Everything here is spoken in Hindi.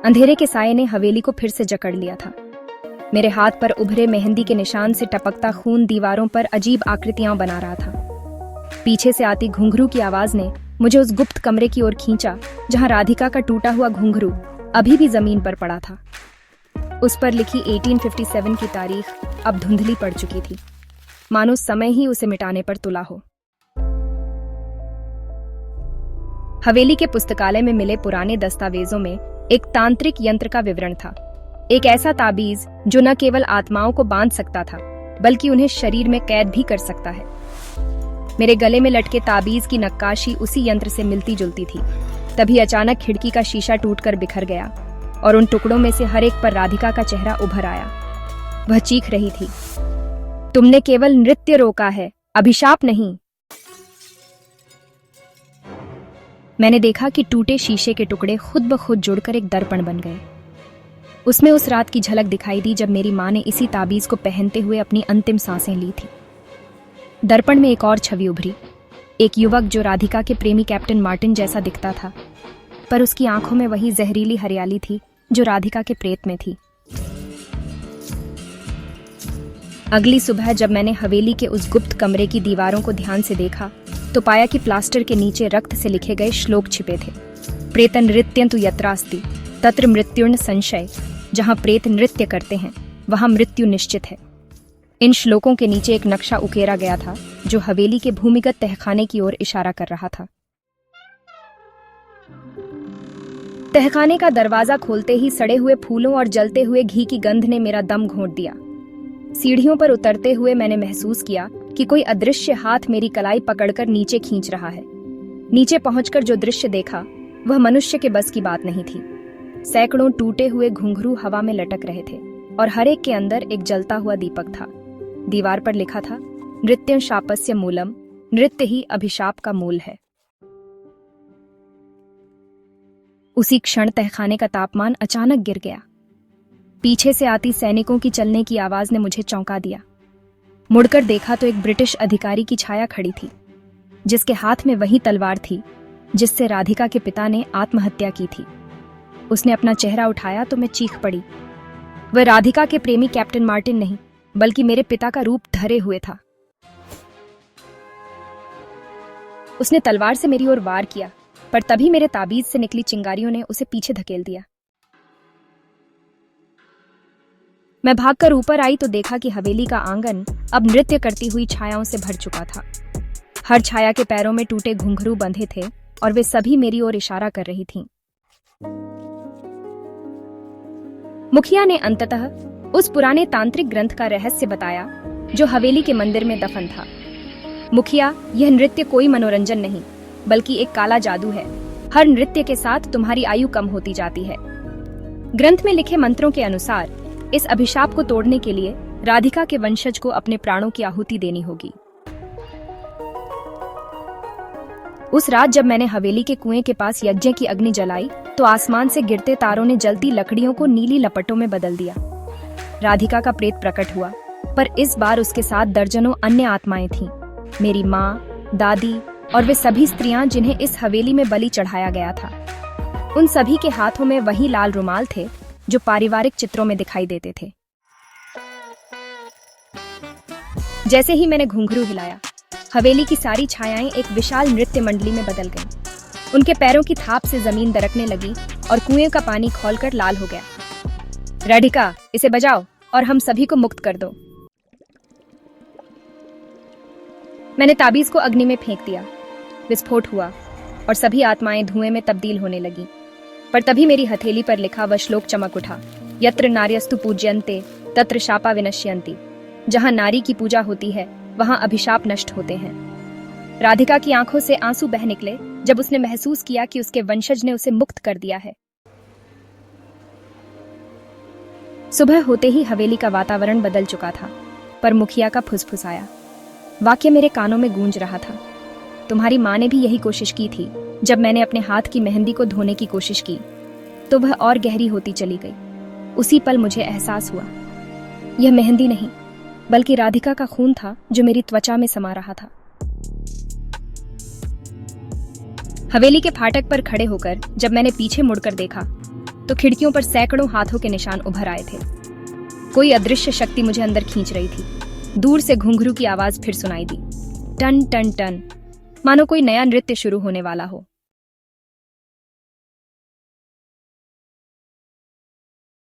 अंधेरे के साये ने हवेली को फिर से जकड़ लिया था। मेरे हाथ पर उभरे मेहंदी के निशान से टपकता खून दीवारों पर अजीब आकृतियां बना रहा था। पीछे से आती घुंघरू की आवाज ने मुझे उस गुप्त कमरे की ओर खींचा जहां राधिका का टूटा हुआ घुंघरू अभी भी जमीन पर पड़ा था। उस पर लिखी 1857 की तारीख अब धुंधली पड़ चुकी थी, मानो समय ही उसे मिटाने पर तुला हो। हवेली के पुस्तकालय में मिले पुराने दस्तावेजों में एक तांत्रिक यंत्र का विवरण था, एक ऐसा ताबीज जो न केवल आत्माओं को बांध सकता था बल्कि उन्हें शरीर में कैद भी कर सकता है। मेरे गले में लटके ताबीज की नक्काशी उसी यंत्र से मिलती जुलती थी। तभी अचानक खिड़की का शीशा टूटकर बिखर गया और उन टुकड़ों में से हर एक पर राधिका का चेहरा उभर आया। वह चीख रही थी, तुमने केवल नृत्य रोका है, अभिशाप नहीं। मैंने देखा कि टूटे शीशे के टुकड़े खुद ब खुद जुड़कर एक दर्पण बन गए। उसमें उस रात की झलक दिखाई दी जब मेरी माँ ने इसी ताबीज को पहनते हुए अपनी अंतिम सांसें ली थी। दर्पण में एक और छवि उभरी, एक युवक जो राधिका के प्रेमी कैप्टन मार्टिन जैसा दिखता था, पर उसकी आंखों में वही जहरीली हरियाली थी जो राधिका के प्रेत में थी। अगली सुबह जब मैंने हवेली के उस गुप्त कमरे की दीवारों को ध्यान से देखा तो पाया कि प्लास्टर के नीचे रक्त से लिखे गए श्लोक छिपे थे। प्रेत नृत्यन्तु यत्रास्ति तत्र मृत्युर्न संशय। जहां प्रेत नृत्य करते हैं वहां मृत्यु निश्चित है। इन श्लोकों के नीचे एक नक्शा उकेरा गया था जो हवेली के भूमिगत तहखाने की ओर इशारा कर रहा था। तहखाने का दरवाजा खोलते ही सड़े हुए फूलों और जलते हुए घी की गंध ने मेरा दम घोंट दिया। सीढ़ियों पर उतरते हुए मैंने महसूस किया कि कोई अदृश्य हाथ मेरी कलाई पकड़कर नीचे खींच रहा है। नीचे पहुंचकर जो दृश्य देखा वह मनुष्य के बस की बात नहीं थी। सैकड़ों टूटे हुए घुंघरू हवा में लटक रहे थे और हर एक के अंदर एक जलता हुआ दीपक था। दीवार पर लिखा था, नृत्यं शापस्य मूलम, नृत्य ही अभिशाप का मूल है। उसी क्षण तहखाने का तापमान अचानक गिर गया। पीछे से आती सैनिकों की चलने की आवाज ने मुझे चौंका दिया। मुड़कर देखा तो एक ब्रिटिश अधिकारी की छाया खड़ी थी, जिसके हाथ में वही तलवार थी जिससे राधिका के पिता ने आत्महत्या की थी। उसने अपना चेहरा उठाया तो मैं चीख पड़ी। वह राधिका के प्रेमी कैप्टन मार्टिन नहीं बल्कि मेरे पिता का रूप धरे हुए था। उसने तलवार से मेरी ओर वार किया, पर तभी मेरे ताबीज से निकली चिंगारियों ने उसे पीछे धकेल दिया। मैं भागकर ऊपर आई तो देखा कि हवेली का आंगन अब नृत्य करती हुई छायाओं से भर चुका था। हर छाया के पैरों में टूटे घुंघरू बंधे थे और वे सभी मेरी ओर इशारा कर रही थीं। मुखिया ने अंततः उस पुराने तांत्रिक ग्रंथ का रहस्य बताया जो हवेली के मंदिर में दफन था। मुखिया, यह नृत्य कोई मनोरंजन नहीं बल्कि एक काला जादू है। हर नृत्य के साथ तुम्हारी आयु कम होती जाती है। ग्रंथ में लिखे मंत्रों के अनुसार इस अभिशाप को तोड़ने के लिए राधिका के वंशज को अपने प्राणों की आहुति देनी होगी। उस रात जब मैंने हवेली के कुएं के पास यज्ञ की अग्नि जलाई तो आसमान से गिरते तारों ने जलती लकड़ियों को नीली लपटों में बदल दिया। राधिका का प्रेत प्रकट हुआ, पर इस बार उसके साथ दर्जनों अन्य आत्माएं थीं। मेरी माँ, दादी और वे सभी स्त्रियां जिन्हें इस हवेली में बलि चढ़ाया गया था। उन सभी के हाथों में वही लाल रुमाल थे जो पारिवारिक चित्रों में दिखाई देते थे। जैसे ही मैंने घुंघरू हिलाया, हवेली की सारी छायाएं एक विशाल नृत्य मंडली में बदल गईं। उनके पैरों की थाप से जमीन दरकने लगी और कुएं का पानी खौलकर लाल हो गया। राधिका, इसे बजाओ और हम सभी को मुक्त कर दो। मैंने ताबीज को अग्नि में फेंक दिया। विस्फोट हुआ और सभी आत्माएं धुएं में तब्दील होने लगीं। पर तभी मेरी हथेली पर लिखा वह श्लोक चमक उठा, यत्र नार्यस्तु पूज्यन्ते तत्र शापा विनश्यन्ति। जहां नारी की पूजा होती है वहां अभिशाप नष्ट होते हैं। राधिका की आंखों से आंसू बह निकले जब उसने महसूस किया कि उसके वंशज ने उसे मुक्त कर दिया है। सुबह होते ही हवेली का वातावरण बदल चुका था, पर मुखिया का फुसफुसाया वाक्य मेरे कानों में गूंज रहा था। तुम्हारी माँ ने भी यही कोशिश की थी। जब मैंने अपने हाथ की मेहंदी को धोने की कोशिश की तो वह और गहरी होती चली गई। उसी पल मुझे एहसास हुआ, यह मेहंदी नहीं बल्कि राधिका का खून था जो मेरी त्वचा में समा रहा था। हवेली के फाटक पर खड़े होकर जब मैंने पीछे मुड़कर देखा तो खिड़कियों पर सैकड़ों हाथों के निशान उभर आए थे। कोई अदृश्य शक्ति मुझे अंदर खींच रही थी। दूर से घुंघरू की आवाज फिर सुनाई दी, टन टन टन, मानो कोई नया नृत्य शुरू होने वाला हो।